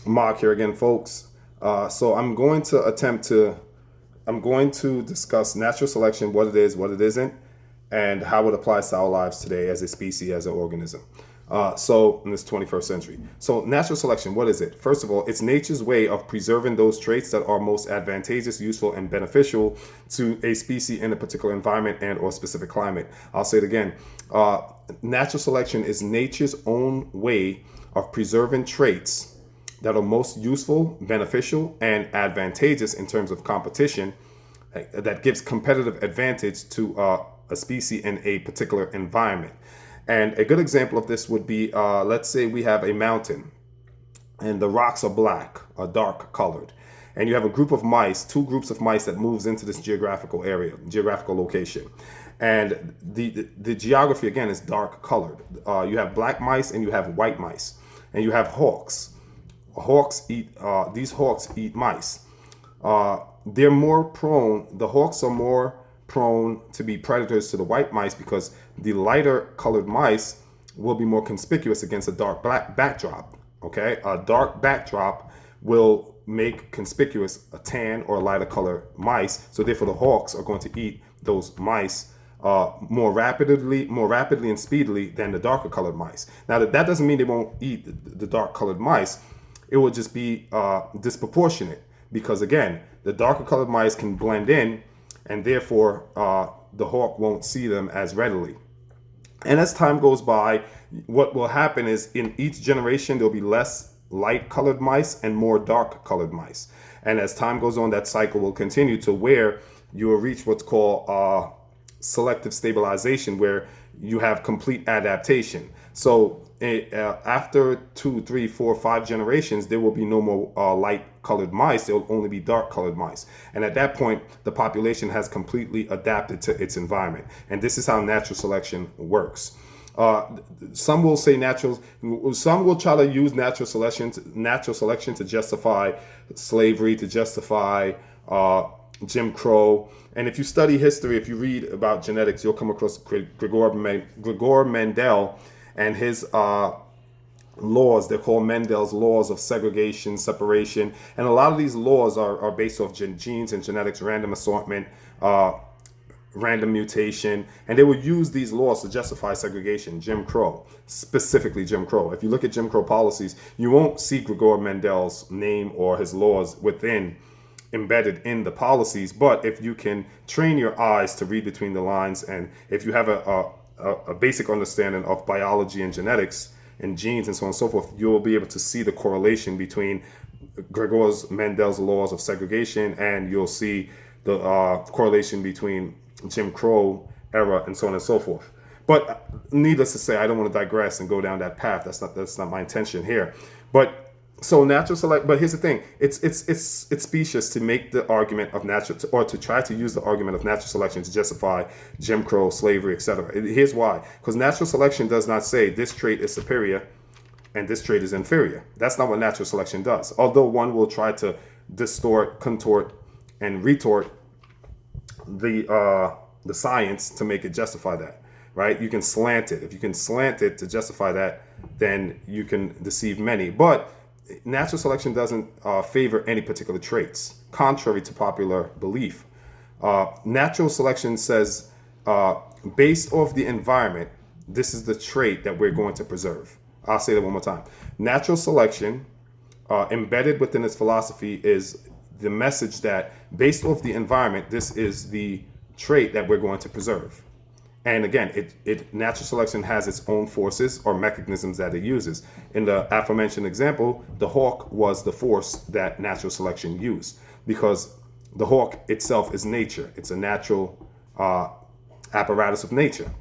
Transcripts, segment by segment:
Mark here again, folks. So I'm going to discuss natural selection, what it is, what it isn't, and how it applies to our lives today as a species, as an organism. So in this 21st century. So natural selection, what is it? First of all, it's nature's way of preserving those traits that are most advantageous, useful, and beneficial to a species in a particular environment and or specific climate. I'll say it again. Natural selection is nature's own way of preserving traits that are most useful, beneficial, and advantageous in terms of competition that gives competitive advantage to a species in a particular environment. And a good example of this would be, let's say we have a mountain and the rocks are black, are dark colored. And you have a group of mice, two groups of mice that moves into this geographical area, geographical location. And the geography, again, is dark colored. You have black mice and you have white mice. And you have hawks. These hawks eat mice. They're more prone, the hawks are more prone to be predators to the white mice because the lighter colored mice will be more conspicuous against a dark black backdrop. Okay, a dark backdrop will make conspicuous a tan or lighter color mice. So therefore, the hawks are going to eat those mice more rapidly and speedily than the darker colored mice. Now that doesn't mean they won't eat the dark colored mice. It will just be disproportionate because again, the darker colored mice can blend in, and therefore the hawk won't see them as readily. And as time goes by, what will happen is in each generation there'll be less light colored mice and more dark colored mice. And as time goes on, that cycle will continue to where you will reach what's called selective stabilization, where you have complete adaptation. So after 2, 3, 4, 5 generations, there will be no more light colored mice. There will only be dark colored mice. And at that point, the population has completely adapted to its environment. And this is how natural selection works. Some will say some will try to use natural selection to justify slavery, to justify Jim Crow. And if you study history, if you read about genetics, you'll come across Gregor Mendel and his laws. They're called Mendel's laws of segregation, separation. And a lot of these laws are based off genes and genetics, random assortment, random mutation. And they would use these laws to justify segregation, Jim Crow, specifically Jim Crow. If you look at Jim Crow policies, you won't see Gregor Mendel's name or his laws embedded in the policies. But if you can train your eyes to read between the lines, and if you have a basic understanding of biology and genetics and genes and so on and so forth, you'll be able to see the correlation between Gregor Mendel's laws of segregation, and you'll see the correlation between Jim Crow era and so on and so forth. But needless to say, I don't want to digress and go down that path. That's not my intention here. But so natural select, but here's the thing: it's specious to make the argument of natural, or to try to use the argument of natural selection to justify Jim Crow, slavery, etc. Here's why: because natural selection does not say this trait is superior and this trait is inferior. That's not what natural selection does. Although one will try to distort, contort, and retort the science to make it justify that, right? You can slant it. If you can slant it to justify that, then you can deceive many. But natural selection doesn't favor any particular traits, contrary to popular belief. Natural selection says, based off the environment, this is the trait that we're going to preserve. I'll say that one more time. Natural selection, embedded within its philosophy, is the message that based off the environment, this is the trait that we're going to preserve. And again, natural selection has its own forces or mechanisms that it uses. In the aforementioned example, the hawk was the force that natural selection used, because the hawk itself is nature. It's a natural apparatus of nature.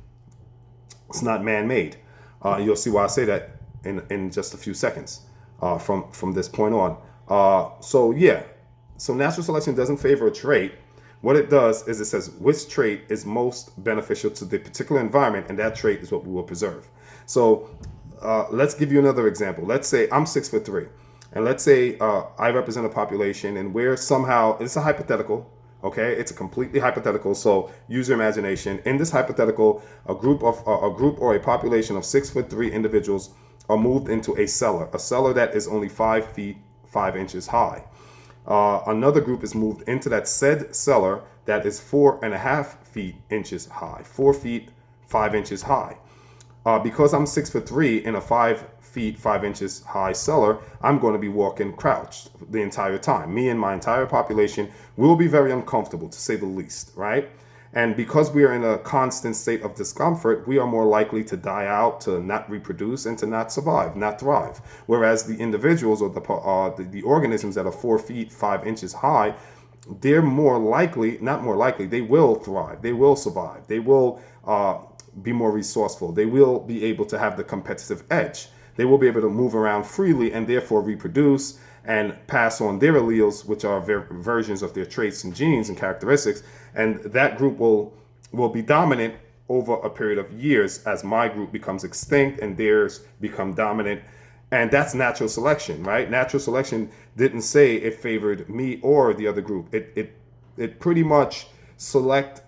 It's not man-made. You'll see why I say that in just a few seconds from this point on. So natural selection doesn't favor a trait. What it does is it says which trait is most beneficial to the particular environment, and that trait is what we will preserve. So let's give you another example. Let's say I'm 6'3", and let's say I represent a population, and we're somehow, it's a hypothetical, okay? It's a completely hypothetical. So use your imagination. In this hypothetical, a group or a population of 6'3" individuals are moved into a cellar that is only 5 feet 5 inches high. Another group is moved into that said cellar that is 4.5 inches high, 4 feet 5 inches high. Because I'm 6'3" in a 5 feet 5 inches high cellar, I'm going to be walking crouched the entire time. Me and my entire population will be very uncomfortable, to say the least, right? And because we are in a constant state of discomfort, we are more likely to die out, to not reproduce, and to not survive, not thrive. Whereas the individuals or the organisms that are 4 feet 5 inches high, they're more likely, not more likely, they will thrive, they will survive, they will be more resourceful, they will be able to have the competitive edge. They will be able to move around freely and therefore reproduce and pass on their alleles, which are versions of their traits and genes and characteristics. And that group will be dominant over a period of years as my group becomes extinct and theirs become dominant. And that's natural selection, right? Natural selection didn't say it favored me or the other group. It pretty much select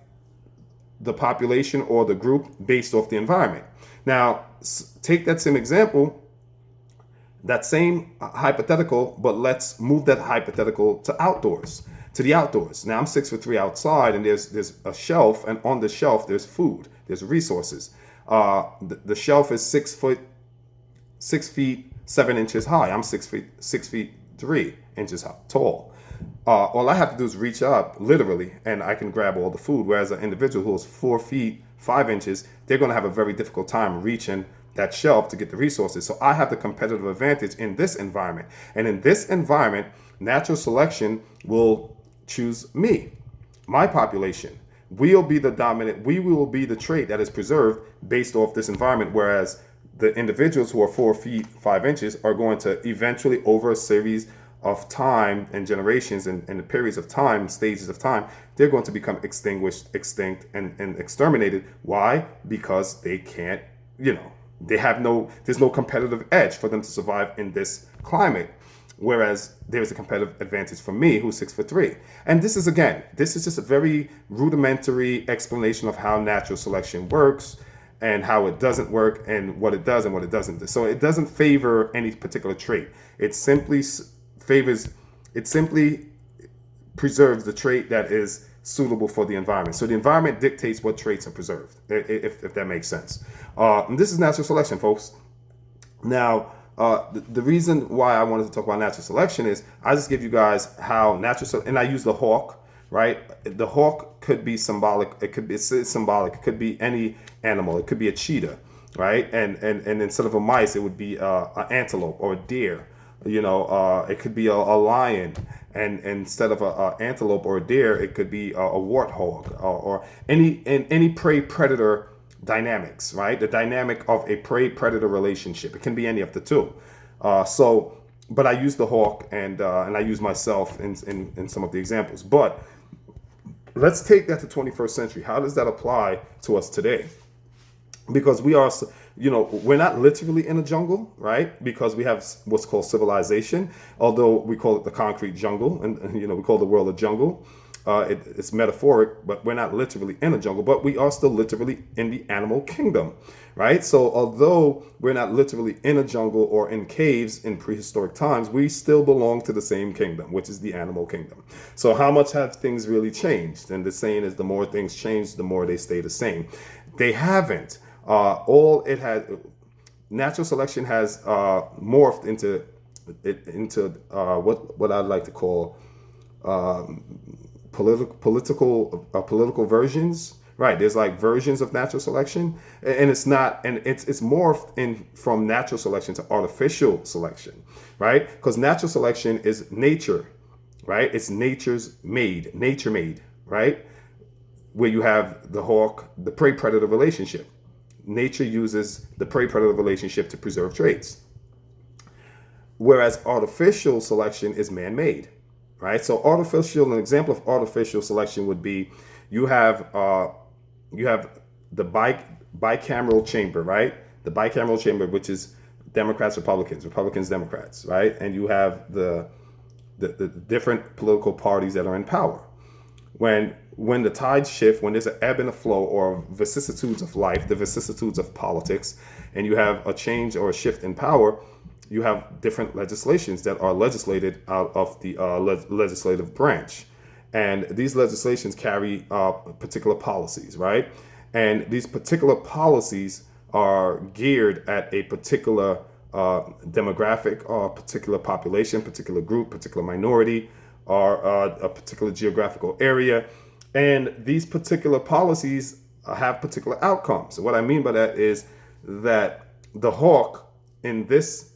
the population or the group based off the environment. Now, take that same example, that same hypothetical, but let's move that hypothetical to the outdoors. Now I'm 6'3" outside, and there's a shelf, and on the shelf there's food, there's resources. The shelf is 6 feet 7 inches high. I'm 6 feet 3 inches tall. All I have to do is reach up, literally, and I can grab all the food. Whereas an individual who is 4 feet 5 inches, they're going to have a very difficult time reaching that shelf to get the resources. So I have the competitive advantage in this environment. And in this environment, natural selection will choose me, my population. We'll be the dominant, we will be the trait that is preserved based off this environment. Whereas the individuals who are 4 feet 5 inches are going to eventually, over a series of time and generations and the periods of time, stages of time, they're going to become extinct, and exterminated. Why? Because they can't, there's no competitive edge for them to survive in this climate. Whereas there's a competitive advantage for me, who's 6'3". And this is just a very rudimentary explanation of how natural selection works and how it doesn't work and what it does and what it doesn't do. So it doesn't favor any particular trait. It simply preserves the trait that is suitable for the environment. So the environment dictates what traits are preserved, if that makes sense. And this is natural selection, folks. Now, the reason why I wanted to talk about natural selection is I just give you guys how and I use the hawk, right? The hawk could be symbolic. It's symbolic. It could be any animal. It could be a cheetah, right? And instead of a mice, it would be an antelope or a deer. It could be a lion, and instead of a antelope or a deer, it could be a warthog or any prey predator dynamics, right? The dynamic of a prey predator relationship. It can be any of the two. But I use the hawk and I use myself in some of the examples. But let's take that to 21st century. How does that apply to us today? Because we are, we're not literally in a jungle, right? Because we have what's called civilization, although we call it the concrete jungle, and we call the world a jungle. It's metaphoric, but we're not literally in a jungle, but we are still literally in the animal kingdom, right? So although we're not literally in a jungle or in caves in prehistoric times, we still belong to the same kingdom, which is the animal kingdom. So how much have things really changed? And the saying is, the more things change, the more they stay the same. They haven't. Natural selection has morphed into what I'd like to call political versions. Right, there's like versions of natural selection, and it's morphed from natural selection to artificial selection, right? Because natural selection is nature, right? It's nature made, right? Where you have the hawk, the prey predator relationship. Nature uses the prey predator relationship to preserve traits. Whereas artificial selection is man-made, right? So an example of artificial selection would be you have the bicameral chamber, right? The bicameral chamber, which is Democrats, Republicans, Democrats, right? And you have the different political parties that are in power. When the tides shift, when there's an ebb and a flow or vicissitudes of life, the vicissitudes of politics, and you have a change or a shift in power, you have different legislations that are legislated out of the legislative branch. And these legislations carry particular policies, right? And these particular policies are geared at a particular demographic or particular population, particular group, particular minority, or a particular geographical area. And these particular policies have particular outcomes. What I mean by that is that the hawk in this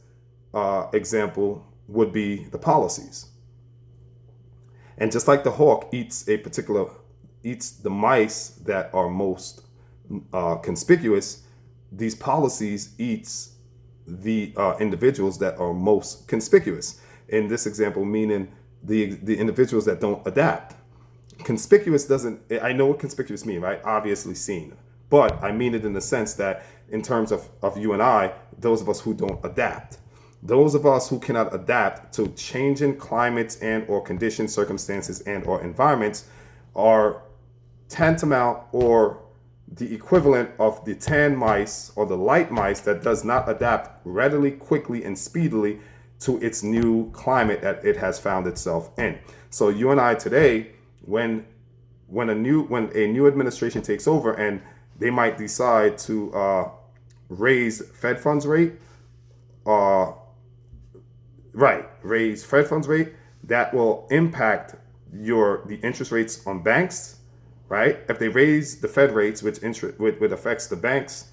example would be the policies. And just like the hawk eats the mice that are most conspicuous, these policies eats the individuals that are most conspicuous. In this example, meaning the individuals that don't adapt. Conspicuous doesn't, I know what conspicuous mean, right? Obviously seen. But I mean it in the sense that in terms of you and I, those of us who don't adapt. Those of us who cannot adapt to changing climates and or conditions, circumstances and or environments are tantamount or the equivalent of the tan mice or the light mice that does not adapt readily, quickly, and speedily to its new climate that it has found itself in. So you and I today, when a new administration takes over and they might decide to raise Fed funds rate, raise Fed funds rate, that will impact the interest rates on banks, right? If they raise the Fed rates, which affects the banks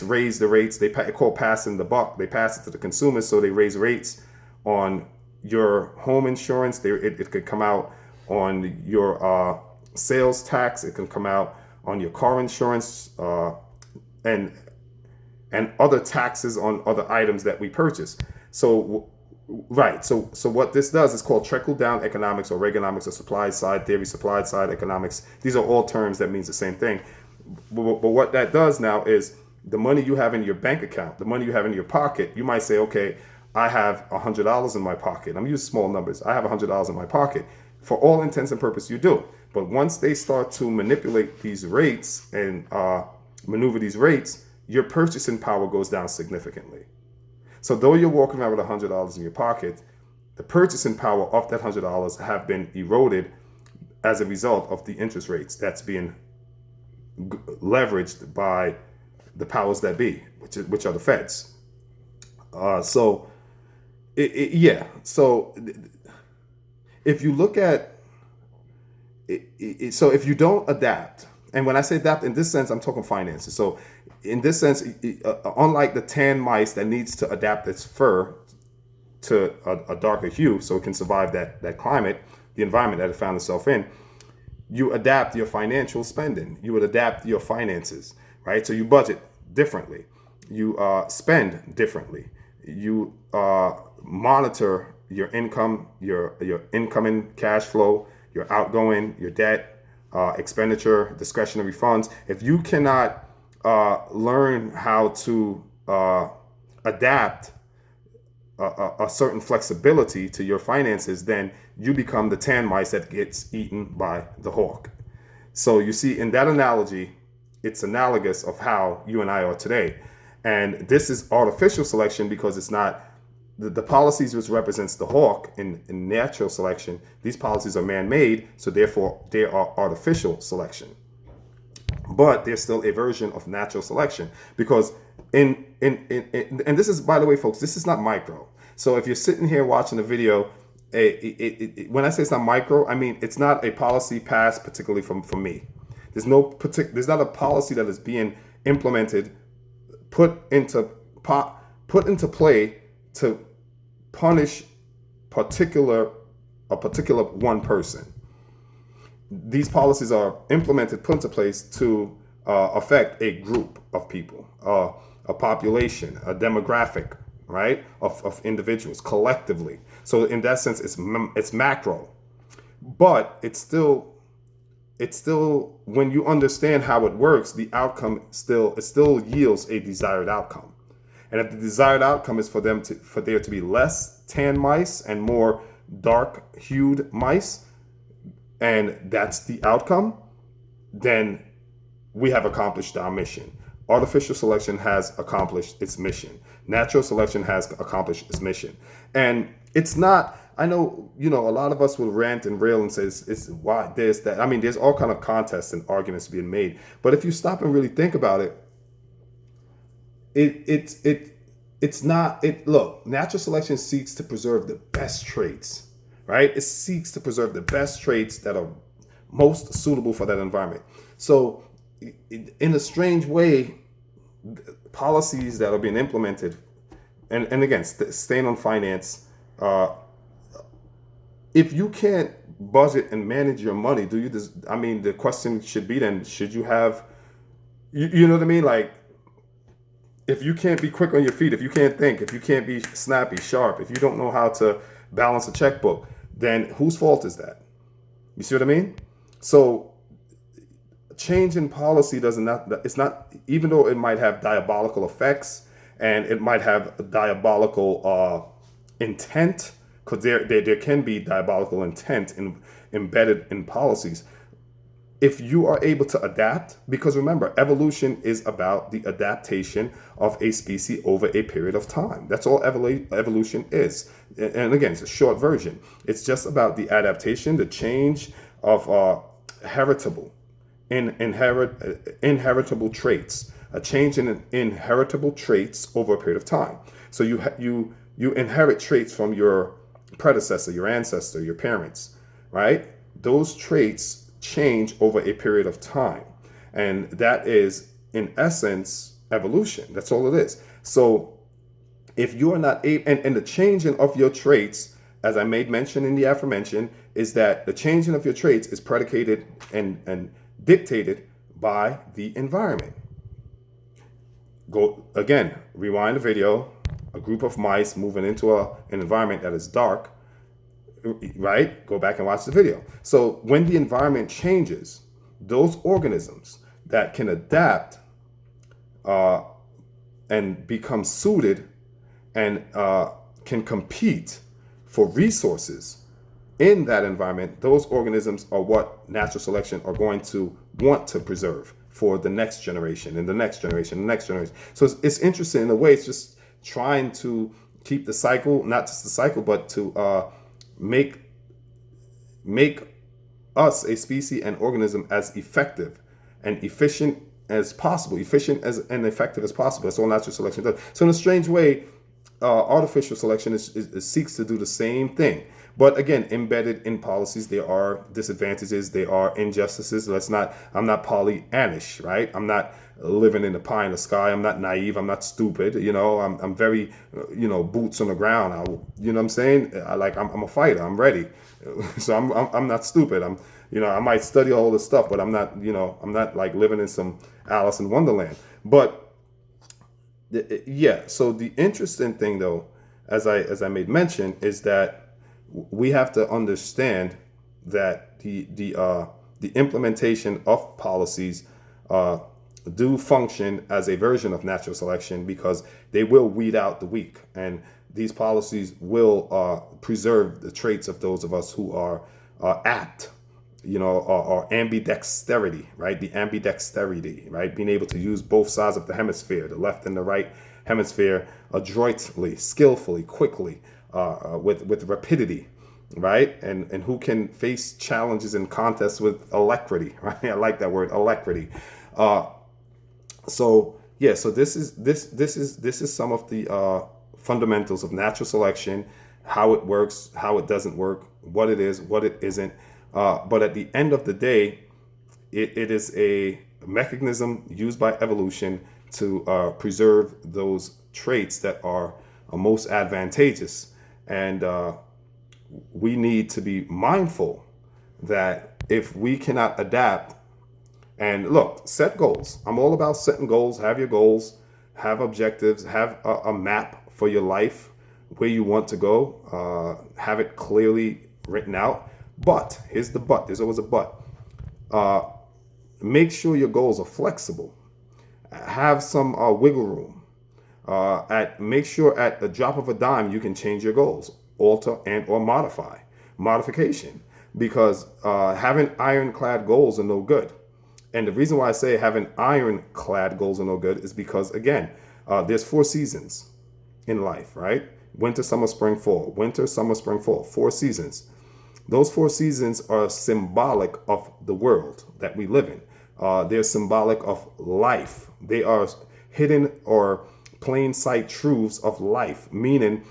raise the rates. They call passing the buck. They pass it to the consumers, so they raise rates on your home insurance. It could come out on your sales tax. It can come out on your car insurance and other taxes on other items that we purchase. So what this does is called trickle down economics or Reaganomics or supply side theory, supply side economics. These are all terms that means the same thing. But what that does now is the money you have in your bank account, the money you have in your pocket, you might say, okay, I have $100 in my pocket. I'm using small numbers. I have $100 in my pocket. For all intents and purposes, you do. But once they start to manipulate these rates and maneuver these rates, your purchasing power goes down significantly. So though you're walking around with $100 in your pocket, the purchasing power of that $100 have been eroded as a result of the interest rates that's being leveraged by the powers that be, which are the feds. So if you look at it, so if you don't adapt, and when I say adapt in this sense, I'm talking finances. So in this sense, unlike the tan mice that needs to adapt its fur to a darker hue so it can survive that climate, the environment that it found itself in, you adapt your financial spending. You would adapt your finances, right? So you budget differently. You spend differently. You monitor your income, your incoming cash flow, your outgoing, your debt, expenditure, discretionary funds. If you cannot learn how to adapt a certain flexibility to your finances, then you become the tan mice that gets eaten by the hawk. So you see, in that analogy, it's analogous of how you and I are today. And this is artificial selection because it's not the policies which represents the hawk in natural selection. These policies are man-made, so therefore they are artificial selection. But there's still a version of natural selection because and this is, by the way, folks, this is not micro. So if you're sitting here watching the video, when I say it's not micro, I mean it's not a policy passed particularly from me. There's not a policy that is being implemented, put into play to punish a particular one person. These policies are implemented, put into place to affect a group of people, a population, a demographic, right, of individuals collectively. So in that sense, it's macro, but it's still when you understand how it works, the outcome still yields a desired outcome. And if the desired outcome is for there to be less tan mice and more dark hued mice, and that's the outcome, then we have accomplished our mission. Artificial selection has accomplished its mission. Natural selection has accomplished its mission. And it's not, I know, a lot of us will rant and rail and say it's why this, that. I mean, there's all kind of contests and arguments being made. But if you stop and really think about it, it's not it look, natural selection seeks to preserve the best traits, right? It seeks to preserve the best traits that are most suitable for that environment. So in a strange way, policies that are being implemented, and again, staying on finance, if you can't budget and manage your money, do you I mean, the question should be then, should you have, you know what I mean? Like, if you can't be quick on your feet, if you can't think, if you can't be snappy, sharp, if you don't know how to balance a checkbook, then whose fault is that? You see what I mean? So change in policy it's not, even though it might have diabolical effects and it might have diabolical intent, because there can be diabolical intent embedded in policies. If you are able to adapt, because remember, evolution is about the adaptation of a species over a period of time. That's all evolution is. And again, it's a short version. It's just about the adaptation, the change of heritable, inheritable traits, a change in inheritable traits over a period of time. So you inherit traits from your predecessor, your ancestor, your parents, right? Those traits change over a period of time, and that is in essence evolution. That's all it is. So if you are not able, and the changing of your traits, as I made mention in the aforementioned, is that the changing of your traits is predicated and dictated by the environment. Go again, rewind the video. A group of mice moving into an environment that is dark, right? Go back and watch the video. So when the environment changes, those organisms that can adapt and become suited and can compete for resources in that environment, those organisms are what natural selection are going to want to preserve for the next generation and the next generation, the next generation. So it's interesting in a way. It's just trying to keep the cycle, not just the cycle, but to make us a species and organism as effective and efficient as possible, efficient as and effective as possible. That's all natural selection does. So in a strange way, artificial selection seeks to do the same thing. But again, embedded in policies, there are disadvantages, there are injustices. I'm not Pollyannish, right? I'm not living in the pie in the sky. I'm not naive. I'm not stupid. I'm very, boots on the ground. You know what I'm saying? I'm a fighter. I'm ready. So I'm not stupid. I might study all this stuff, but I'm not, I'm not like living in some Alice in Wonderland. But yeah. So the interesting thing though, as I made mention, is that we have to understand that the implementation of policies do function as a version of natural selection, because they will weed out the weak, and these policies will preserve the traits of those of us who are apt, or ambidexterity, right? The ambidexterity, right? Being able to use both sides of the hemisphere, the left and the right hemisphere, adroitly, skillfully, quickly, with rapidity, right? And who can face challenges and contests with alacrity, right? I like that word, alacrity. So this is some of the fundamentals of natural selection, how it works, how it doesn't work, what it is, what it isn't. But at the end of the day, it is a mechanism used by evolution to preserve those traits that are most advantageous. And we need to be mindful that if we cannot adapt, and look, set goals. I'm all about setting goals. Have your goals, have objectives, have a map for your life, where you want to go, have it clearly written out. But here's the but. There's always a but. Make sure your goals are flexible. Have some wiggle room. Make sure at the drop of a dime you can change your goals, alter and or modify. Modification, because having ironclad goals are no good. And the reason why I say having ironclad goals are no good is because, again, there's 4 seasons. in life, right? Winter, summer, spring, fall. Winter, summer, spring, fall. 4 seasons. Those 4 seasons are symbolic of the world that we live in. They're symbolic of life. They are hidden or plain sight truths of life, meaning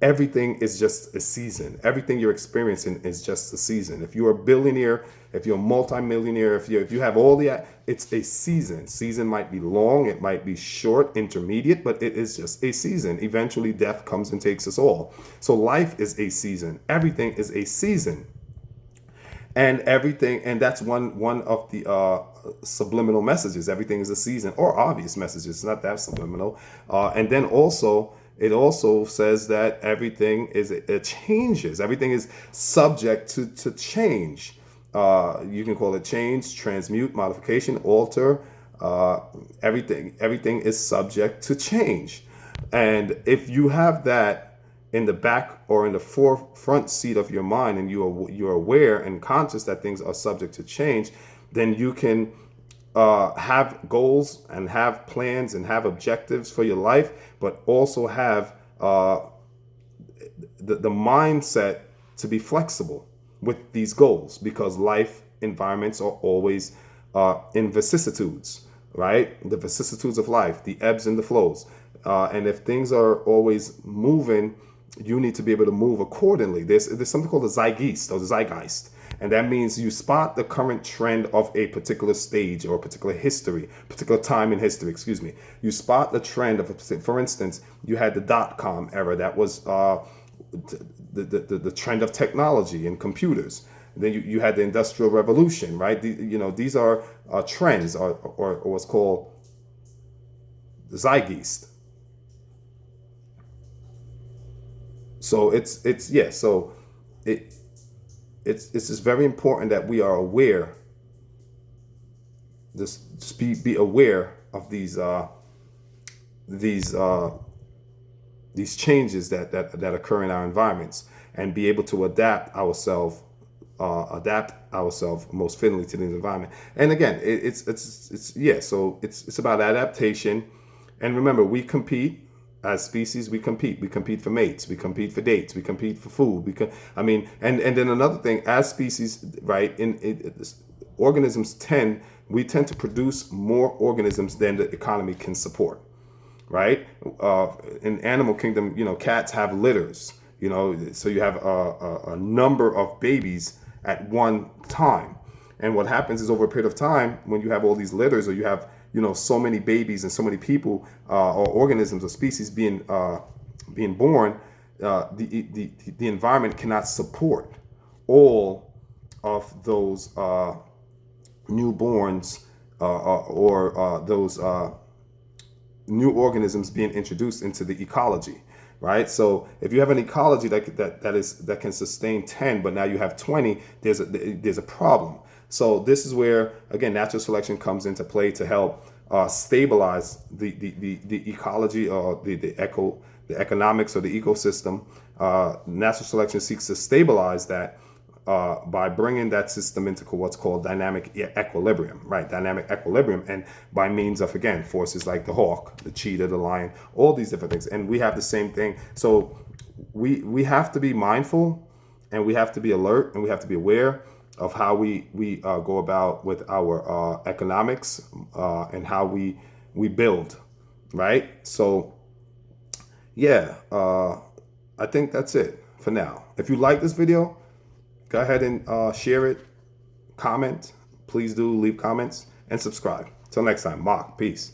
everything is just a season. Everything you're experiencing is just a season. If you're a billionaire, if you're a multimillionaire, if you have all the, it's a season. Season might be long, it might be short, intermediate, but it is just a season. Eventually death comes and takes us all. So life is a season. Everything is a season. And everything, and that's one of the subliminal messages. Everything is a season, or obvious messages. It's not that subliminal. And then also, it also says that everything is, it changes. Everything is subject to change. You can call it change, transmute, modification, alter. Everything is subject to change. And if you have that in the back or in the forefront seat of your mind, and you're aware and conscious that things are subject to change, then you can have goals and have plans and have objectives for your life, but also have the mindset to be flexible with these goals, because life environments are always in vicissitudes, right? The vicissitudes of life, the ebbs and the flows. And if things are always moving, you need to be able to move accordingly. There's something called the zeitgeist, and that means you spot the current trend of a particular stage or a particular time in history. Excuse me. You spot the trend of, for instance, you had the .com era. That was the trend of technology and computers. Then you had the Industrial Revolution, right? These are trends, or what's called the zeitgeist. So it's just very important that we are aware. Just be aware of these changes that occur in our environments, and be able to adapt ourselves most fittingly to the environment. And again, so it's about adaptation. And remember, we compete. As species, we compete for mates, we compete for dates, we compete for food. And then another thing, as species, right, organisms we tend to produce more organisms than the economy can support, right? In animal kingdom, cats have litters, so you have a number of babies at one time. And what happens is, over a period of time, when you have all these litters, or you have so many babies and so many people or organisms or species being born, the environment cannot support all of those newborns or those new organisms being introduced into the ecology, right? So if you have an ecology that can sustain 10, but now you have 20, there's a problem. So this is where, again, natural selection comes into play to help stabilize the ecology or the economics or the ecosystem. Natural selection seeks to stabilize that by bringing that system into what's called dynamic equilibrium, right? Dynamic equilibrium, and by means of, again, forces like the hawk, the cheetah, the lion, all these different things. And we have the same thing. So we have to be mindful, and we have to be alert, and we have to be aware of how we go about with our economics and how we build, right? So I think that's it for now. If you like this video, go ahead and share it, comment. Please do leave comments and subscribe. Till next time, Mark, peace.